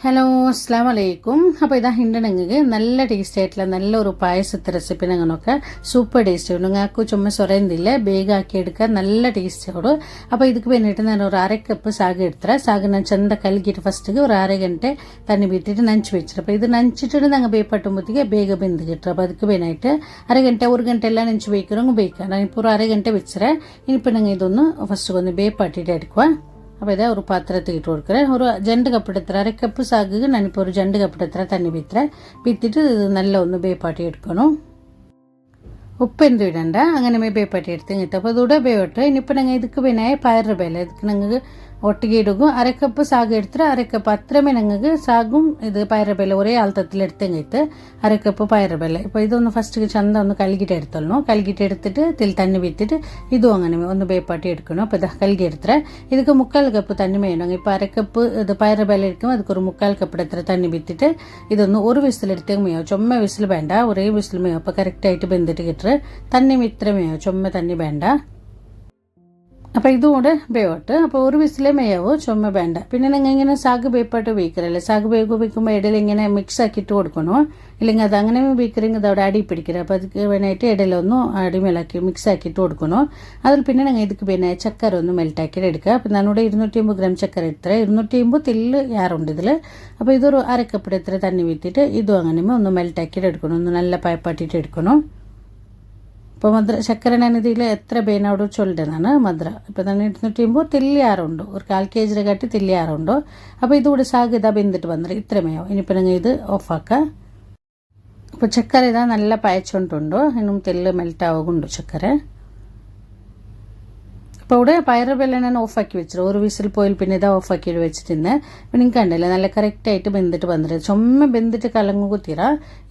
Hello അസ്സാം വലൈക്കും. അപ്പോൾ ഇതാ ഹിണ്ടണെങ്കിൽ നല്ല ടേസ്റ്റ് ആയിട്ടുള്ള നല്ലൊരു പായസത്തെ റെസിപ്പി ഞങ്ങളൊക്കെ സൂപ്പർ ടേസ്റ്റ് ഉണ്ട്. നിങ്ങൾക്ക് ചുമ്മാ സൊറയുന്നില്ല ಬೇಗ ಹಾಕಿ എടുക്കുക നല്ല ടേസ്റ്റ് ആവും. അപ്പോൾ ಇದಕ್ಕೆ വേണ്ടിയിട്ട് ഞാൻ ഒരു അര കപ്പ് സാഗ് എടുത്തേ. സാഗ് ഞാൻ ചെണ്ട കലക്കിയിട്ട് ഫസ്റ്റ് ഒരു അര ഗಂಟೆ തണ്ണി ಬಿಟ್ಟಿട്ട് നനച്ച് വെച്ചിട്ട് അപ്പോൾ ഇത് നനച്ചിട്ട് ഞങ്ങൾ ಬೇಯಪಟ್ಟುമ്പോഴത്തേക്ക് ಬೇಗ ಬೆಂದು കിട്ടും. അപ്പോൾ ಅದಕ್ಕೆ വേണ്ടിയിട്ട് അര ಗಂಟೆ ഒരു ಗಂಟೆ എല്ലാം നനച്ച് വെക്കണമെങ്കിൽ വെക്കാം. ഞാനിപ്പോൾ ഒരു അര ಗಂಟೆ വെച്ചേ. ഇനിയിപ്പോൾ ഞങ്ങൾ ഇതൊന്ന് ഫസ്റ്റ് ഒന്ന് ಬೇಯಪಟ್ಟಿട്ട് എടുക്കുക. അപ്പോൾ ഇതാ ഒരു പാത്രത്തിൽ ഇട്ട് കൊടുക്കുക. ഒരു 2 കപ്പ് എടുത്തേ. അര കപ്പ് സാഗ് ഞാനിപ്പോൾ ഒരു 2 കപ്പ് എടുത്തേ തണ്ണി ಬಿತ್ತಿട്ട് ഇത് നല്ല ഒന്ന് ಬೇಯಪಟ್ಟಿ എടുക്കണം. ഉപ്പെന്തും ഇടണ്ട, അങ്ങനെ ಬೇಯಪಟ್ಟಿ എടുത്ത് കിട്ടും. അപ്പോൾ ഇതൂടെ ಬೇಯಟ್ಟು. ഇനിയിപ്പോൾ ഞങ്ങൾ ಇದಕ್ಕೆ ಬೇನಾയ പയറ് ಬೇಳೆ ಇದಕ್ಕೆ ഞങ്ങൾക്ക് ഒട്ടിಗೆ ഇടും. അര കപ്പ് സാഗ് എടുത്തിട്ട് അര കപ്പ് അത്രമേ ഞങ്ങൾക്ക് സാഗും ഇത് പയറ് ಬೇಳೆ ഒരേ ആൾത്തത്തിൽ എടുത്തെങ്കിട്ട് അര കപ്പ് പയറ് ಬೇಳೆ. ഇപ്പോൾ ഇതൊന്ന് ഫസ്റ്റ് ചന്ത ഒന്ന് കഴുകിയിട്ട് എടുത്തോളൂ. കഴുകിയിട്ട് എടുത്തിട്ട് തിൽ തണ്ണി വിറ്റിട്ട് ഇതും അങ്ങനെ ഒന്ന് ಬೇಯಪಟ್ಟಿ എടുക്കണം. അപ്പോൾ ഇത് കഴുകി എടുത്തേ. ಇದಕ್ಕೆ 3/4 കപ്പ് തണ്ണി വേണം. ഇപ്പോൾ അര കപ്പ് ഇത് പയറ് ಬೇಳೆ എടുക്കും. ಅದಕ್ಕೆ ഒരു 3/4 കപ്പ് എടുത്തിട്ട് തണ്ണി വിറ്റിട്ട് ഇതൊന്ന് ഒരു വിസിലെടുത്തേക്ക് മേയോ. ചുമ്മ വിസിൽ വേണ്ട, ഒരേ വിസിൽ മേയോ. അപ്പോൾ കറക്റ്റായിട്ട് വെന്തിട്ട് കിട്ടുക. തണ്ണി ഇത്ര മേയോ, ചുമ്മ തണ്ണി വേണ്ട. അപ്പോൾ ഇതുകൂടെ ಬೇಯಟ್ಟು. അപ്പോൾ ഒരു വിസിലേ മേയാവോ, ചുമ്മ വേണ്ട. പിന്നെ നിങ്ങൾ ഇങ്ങനെ സാഗ് ಬೇಯಪಟ್ಟು ಬೇಯಿക്കറല്ലേ. സാഗ് വേവിക്കുമ്പോൾ ഇടയിൽ ഇങ്ങനെ മിക്സ് ആക്കിയിട്ട് കൊടുക്കണോ. ഇല്ലെങ്കിൽ അത് അങ്ങനെ ಬೇಯಿക്കರೆങ്കിൽ അതവിടെ അടി പിടിക്കരുത്. അപ്പോൾ ಅದಕ್ಕೆ വേണമായിട്ട് ഇടയിലൊന്നും അടിമേലാക്കി മിക്സ് ആക്കിയിട്ട് കൊടുക്കണോ. അതിൽ പിന്നെ ഞങ്ങൾ ಇದಕ್ಕೆ ಬೇನೆ ചക്കര ഒന്ന് മെൽറ്റാക്കിയിട്ട് എടുക്കുക. അപ്പോൾ ഞാനിവിടെ 250 ഗ്രാം ചക്കര എടുത്തേ. 250 തില്ല് യാറുണ്ട് ഇതിൽ. അപ്പോൾ ഇതൊരു അര കപ്പ് എടുത്തിട്ട് തണ്ണി വിറ്റിട്ട് ഇതും അങ്ങനെ ഒന്ന് മെൽറ്റാക്കിയിട്ട് എടുക്കണം. ഒന്ന് നല്ല പായപ്പാട്ടിയിട്ട് എടുക്കണം. ഇപ്പോൾ മധുര ചക്കര ഞാനിതിൽ എത്ര ಬೇನോട് ചൊല്ലിട്ടതാണ് മധുര. ഇപ്പോൾ ഞാൻ 250 തില്ല് യാറുണ്ടോ, ഒരു 1/4 kg കട്ടി തില്ല് യാറുണ്ടോ. അപ്പോൾ ഇതുകൂടെ സാഗ് ഇതാ വെന്തിട്ട് വന്നിട്ട് ഇത്രമേയോ. ഇനിയിപ്പോൾ ഞങ്ങൾ ഇത് ഓഫാക്കുക. അപ്പോൾ ചക്കര ഇതാ നല്ല പായച്ചുകൊണ്ടുണ്ടോ, ഇന്നും തെല്ല് മെൽറ്റ് ആവുന്നുണ്ടോ ചക്കര. അപ്പോൾ ഇവിടെ പയറ് ಬೇಳೆ ഞാൻ ഓഫാക്കി വെച്ചിട്ട് ഒരു വിസിൽ പോയിൽ പിന്നെ ഇതാ ഓഫാക്കിയിട്ട് വെച്ചിട്ടുണ്ട്. അപ്പോൾ നിങ്ങൾക്ക് കണ്ടില്ല നല്ല കറക്റ്റായിട്ട് വെന്തിട്ട് വന്നിട്ട് ചുമ്മ വെന്തിട്ട് കലങ്ങുകുത്തിറ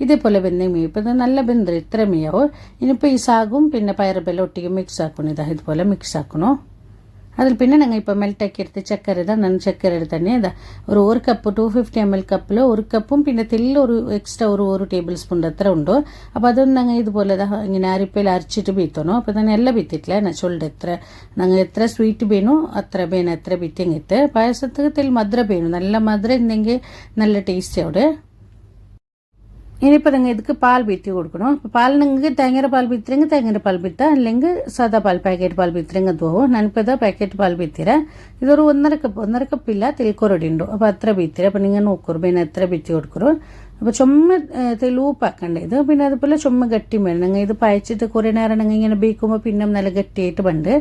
ഇതേപോലെ വെന്തെങ്കിൽ ഇപ്പോൾ ഇത് നല്ല വെന്തിട്ട് ഇത്ര മീയാവും. ഇനിയിപ്പോൾ ഈ സാഗും പിന്നെ പയറ് ಬೇಳೆ ഒട്ടിക്ക് മിക്സ് ആക്കണം. ഇതാ ഇതുപോലെ മിക്സ് ആക്കണോ. അതിൽ പിന്നെ ഞങ്ങൾ ഇപ്പോൾ മെൽറ്റാക്കി എടുത്ത് ചക്കര ഇതാ ഞാൻ ചക്കര എടുത്ത് തന്നെ ഇതാ ഒരു കപ്പ് 250 ml കപ്പിൽ ഒരു കപ്പും പിന്നെ തെല്ല് ഒരു എക്സ്ട്രാ ഒരു ടേബിൾ സ്പൂൺ അത്ര ഉണ്ടോ. അപ്പോൾ അതൊന്നും ഞങ്ങൾ ഇതുപോലെ ഇങ്ങനെ അരിപ്പയിൽ അരച്ചിട്ട് ബീത്തണോ. അപ്പോൾ ഞാൻ എല്ലാം ബീത്തിട്ടില്ല. ഞാൻ ചൊല്ലിട്ട് ഞങ്ങൾ എത്ര സ്വീറ്റ് ಬೇണോ അത്ര ಬೇന എത്ര ബീറ്റിങ്ങിട്ട് പായസത്തിൽ തെല്ല് മധുര ಬೇണു. നല്ല മധുര ഉണ്ടെങ്കിൽ നല്ല ടേസ്റ്റ് അവിടെ. ഇനിയിപ്പോൾ നിങ്ങൾ ഇതിക്ക് പാൽ ബീത്തി കൊടുക്കണം. അപ്പോൾ പാൽ നിങ്ങൾക്ക് തേങ്ങയുടെ പാൽ ബീത്തിരെങ്കിൽ തേങ്ങയുടെ പാൽ ബീത്ത, അല്ലെങ്കിൽ സാധാ പാൽ പാക്കറ്റ് പാൽ ബീത്തിരെങ്കിൽ അത് പോകും. ഞാനിപ്പോൾ ഇതാ പാക്കറ്റ് പാൽ ബീത്തിര. ഇതൊരു 1.5 കപ്പില്ല തിൽക്കൊരടി ഉണ്ടോ. അപ്പോൾ അത്ര ബീത്തിര. അപ്പോൾ നിങ്ങൾ നോക്കൂ പിന്നെ എത്ര ബീത്തി കൊടുക്കറോ. അപ്പോൾ ചുമ്മ തെലൂപ്പാക്കണ്ടേ ഇത്. പിന്നെ അതുപോലെ ചുമ്മ ഗട്ടി വേണം. നിങ്ങൾ ഇത് പായച്ചിട്ട് കുറേ നേരം നിങ്ങൾ ഇങ്ങനെ ബീക്കുമ്പോൾ പിന്നെ നല്ല ഗട്ടിയായിട്ട് പണ്ട്.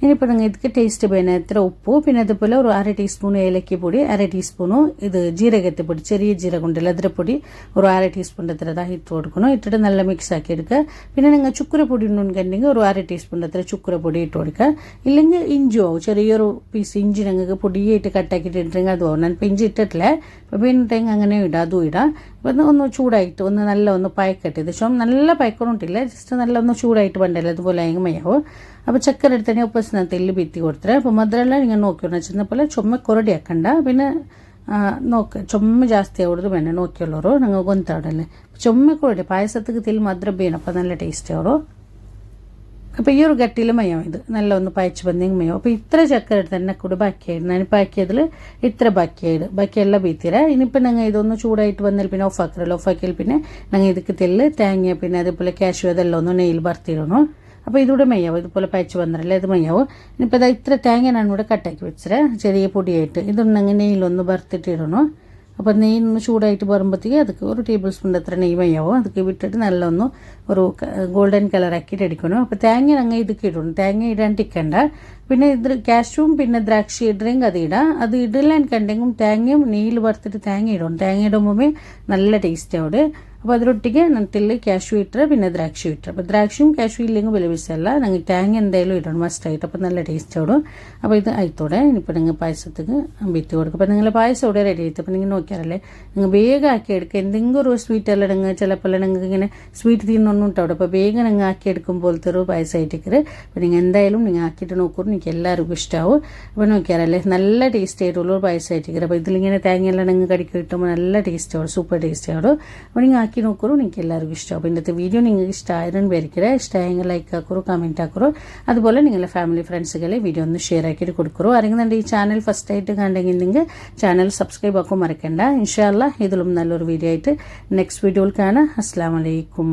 ഇനിയിപ്പോൾ നിങ്ങൾ ഇതിക്ക് ടേസ്റ്റ് വേണം എത്ര ഉപ്പു, പിന്നെ അതുപോലെ ഒരു 1/2 ടീസ്പൂൺ ഏലക്കി പൊടി, 1/2 ടീസ്പൂണു ഇത് ജീരകത്തിപ്പൊടി, ചെറിയ ജീരകം ഉണ്ടല്ലോ അതിരപ്പൊടി ഒരു 1/2 ടീസ്പൂൺ അത്ര ഇട്ട് കൊടുക്കണം. ഇട്ടിട്ട് നല്ല മിക്സ് ആക്കി എടുക്കുക. പിന്നെ നിങ്ങൾ ചുക്കുരപ്പൊടി ഉണ്ടെങ്കിൽ ഒരു 1/2 ടീസ്പൂൺ അത്ര ചുക്കുരപ്പൊടി ഇട്ട് കൊടുക്കുക. ഇല്ലെങ്കിൽ ഇഞ്ചി ആവും, ചെറിയൊരു പീസ് ഇഞ്ചി നിങ്ങൾക്ക് പൊടിയായിട്ട് കട്ടാക്കിയിട്ട് ഇട്ടിട്ടുണ്ടെങ്കിൽ അത് ആവും. ഞാൻ ഇപ്പോൾ ഇഞ്ചി ഇട്ടിട്ടില്ല. അപ്പോൾ പിന്നെ അങ്ങനെ ഇടാം, അതും ഇടാം. അപ്പോൾ ഒന്ന് ചൂടായിട്ട് ഒന്ന് നല്ല ഒന്ന് പായക്കട്ടെ. ഇത് നല്ല പായക്കൊണ്ടില്ല, ജസ്റ്റ് നല്ല ഒന്ന് ചൂടായിട്ട് പണ്ടല്ലോ അതുപോലെ മയാവും. അപ്പോൾ ചക്കര എടുത്തന്നെ ഉപ്പസ് ഞാൻ തെല്ല് ബീത്തി കൊടുത്തേ. അപ്പോൾ മധുരമെല്ലാം നിങ്ങൾ നോക്കിയോണം. ചെന്നപ്പോലെ ചുമ്മ കൊറടി ആക്കണ്ട. പിന്നെ ചുമ്മ ಜಾಸ್ತಿ ಆಗೋದು ಬೇಡ ನೋಕ್ಕೊಳ್ಳೋರು ನಂಗೆ ಗೊಂತಾಡಲ್ಲ. ചുമ്മ കൊറടി പായസത്തിക്ക് തെല്ല് മധുര ಬೇണം. അപ്പോൾ നല്ല ടേസ്റ്റ് ആവും. അപ്പോൾ ഈ ഒരു ഗട്ടിയിൽ മയം ഇത് നല്ല ഒന്ന് പായച്ച് വന്നെങ്കിൽ മയം. അപ്പോൾ ഇത്ര ചക്കര എടുത്ത് തന്നെ കൂടെ ബാക്കിയായിരുന്നു. ഞാനിപ്പോൾ ആക്കിയതിൽ ഇത്ര ബാക്കിയെല്ലാം ബീത്തിര. ഇനിയിപ്പോൾ ഞങ്ങൾ ഇതൊന്ന് ചൂടായിട്ട് വന്നാൽ പിന്നെ ഓഫാക്കറല്ലോ. ഓഫാക്കിയാൽ പിന്നെ ഞങ്ങൾ ഇതിക്ക് തെല്ല് തേങ്ങ പിന്നെ അതേപോലെ കാഷ്യൂ അതെല്ലാം ഒന്ന് നെയ്യിൽ വറുത്തിടണം. അപ്പോൾ ഇതൂടെ മയ്യാവും. ഇതുപോലെ പയച്ച് വന്നിരല്ലേ ഇത് മയ്യാവും. ഇനിയിപ്പോൾ ഇതാ ഇത്ര തേങ്ങ ഞാൻ ഇവിടെ കട്ടാക്കി വെച്ചേ ചെറിയ പൊടിയായിട്ട്. ഇതൊന്നങ്ങ് നെയ്യിലൊന്ന് വറുത്തിട്ട് ഇടണം. അപ്പോൾ നെയ്യൊന്ന് ചൂടായിട്ട് വരുമ്പോഴത്തേക്ക് അതൊക്കെ ഒരു ടേബിൾ സ്പൂൺ അത്ര നെയ്യ് മയ്യാവും. അതൊക്കെ വിട്ടിട്ട് നല്ല ഒന്ന് ഒരു ഗോൾഡൻ കളറാക്കിയിട്ട് എടുക്കണം. അപ്പോൾ തേങ്ങ ഞങ്ങൾ ഇതൊക്കെ ഇടണം. തേങ്ങ ഇടാണ്ടിരിക്കണ്ട. പിന്നെ ഇത് കാഷ്യൂവും പിന്നെ ദ്രാക്ഷി ഇടണമെങ്കിൽ അത് ഇടാം. അത് ഇടലാൻ കണ്ടെങ്കിൽ തേങ്ങയും നെയ്യിൽ വറുത്തിട്ട് തേങ്ങ ഇടണം. തേങ്ങ ഇടുമ്പോൾ നല്ല ടേസ്റ്റ് അവിടെ. അപ്പോൾ അതിലൊട്ടിക്ക് നട്ടിൽ കാഷ്യൂ ഇട്ടത് പിന്നെ ദ്രാക്ഷി ഇട്ടത്. അപ്പോൾ ദ്രാക്ഷിയും കാഷ്യൂ ഇല്ലെങ്കിൽ വലിയ വിഷയമല്ല. ഞങ്ങൾ തേങ്ങ എന്തായാലും ഇടണം മസ്റ്റായിട്ട്. അപ്പോൾ നല്ല ടേസ്റ്റ് ആവും. അപ്പോൾ ഇത് ആയിത്തോടെ ഇനിയിപ്പോൾ നിങ്ങൾ പായസത്തേക്ക് ബീത്തി കൊടുക്കും. അപ്പോൾ നിങ്ങൾ പായസം ഇവിടെ റെഡി ആയിട്ട് അപ്പോൾ നിങ്ങൾ നോക്കിയാറല്ലേ നിങ്ങൾ വേഗം ആക്കി എടുക്കുക. എന്തെങ്കിലും ഒരു സ്വീറ്റ് എല്ലാം നിങ്ങൾ ചിലപ്പോൾ നിങ്ങൾക്ക് ഇങ്ങനെ സ്വീറ്റ് തിന്നൊന്നും ഉണ്ടാവും. അപ്പോൾ വേഗം നിങ്ങൾ ആക്കി എടുക്കും പോലത്തെ ഒരു പായസമായിട്ടേക്ക്. അപ്പോൾ നിങ്ങൾ എന്തായാലും നിങ്ങൾ ആക്കിയിട്ട് നോക്കൂ. എനിക്ക് എല്ലാവർക്കും ഇഷ്ടമാവും. അപ്പോൾ നോക്കിയാലല്ലേ നല്ല ടേസ്റ്റ് ആയിട്ടുള്ള ഒരു പായസമായിട്ടിരിക്കും. അപ്പോൾ ഇതിലിങ്ങനെ തേങ്ങയെല്ലാം നിങ്ങൾക്ക് കടിക്ക് കിട്ടുമ്പോൾ നല്ല ടേസ്റ്റ് ആവും, സൂപ്പർ ടേസ്റ്റ് ആവും. അപ്പോൾ നിങ്ങൾ ആക്കി നോക്കൂ, നിങ്ങൾക്ക് എല്ലാവർക്കും ഇഷ്ടമാവും. അപ്പോൾ ഇന്നത്തെ വീഡിയോ നിങ്ങൾക്ക് ഇഷ്ടമായിരുന്നു പേരിക്ക래, ഇഷ്ടമായെങ്കിൽ ലൈക്ക് ആക്കൂ, കമൻറ്റ് ആക്കൂ. അതുപോലെ നിങ്ങളുടെ ഫാമിലി ഫ്രണ്ട്സുകളെ വീഡിയോ ഒന്ന് ഷെയർ ആക്കിയിട്ട് കൊടുക്കൂ. ആരെങ്കിലും ഈ ചാനൽ ഫസ്റ്റ് ആയിട്ട് കണ്ടെങ്കിൽ നിങ്ങൾ ചാനൽ സബ്സ്ക്രൈബ് ആക്കും മറക്കണ്ട. ഇൻഷാ അല്ലാഹ് ഇതിലും നല്ലൊരു വീഡിയോ ആയിട്ട് നെക്സ്റ്റ് വീഡിയോയിൽ കാണാം. അസ്സലാമു അലൈക്കും.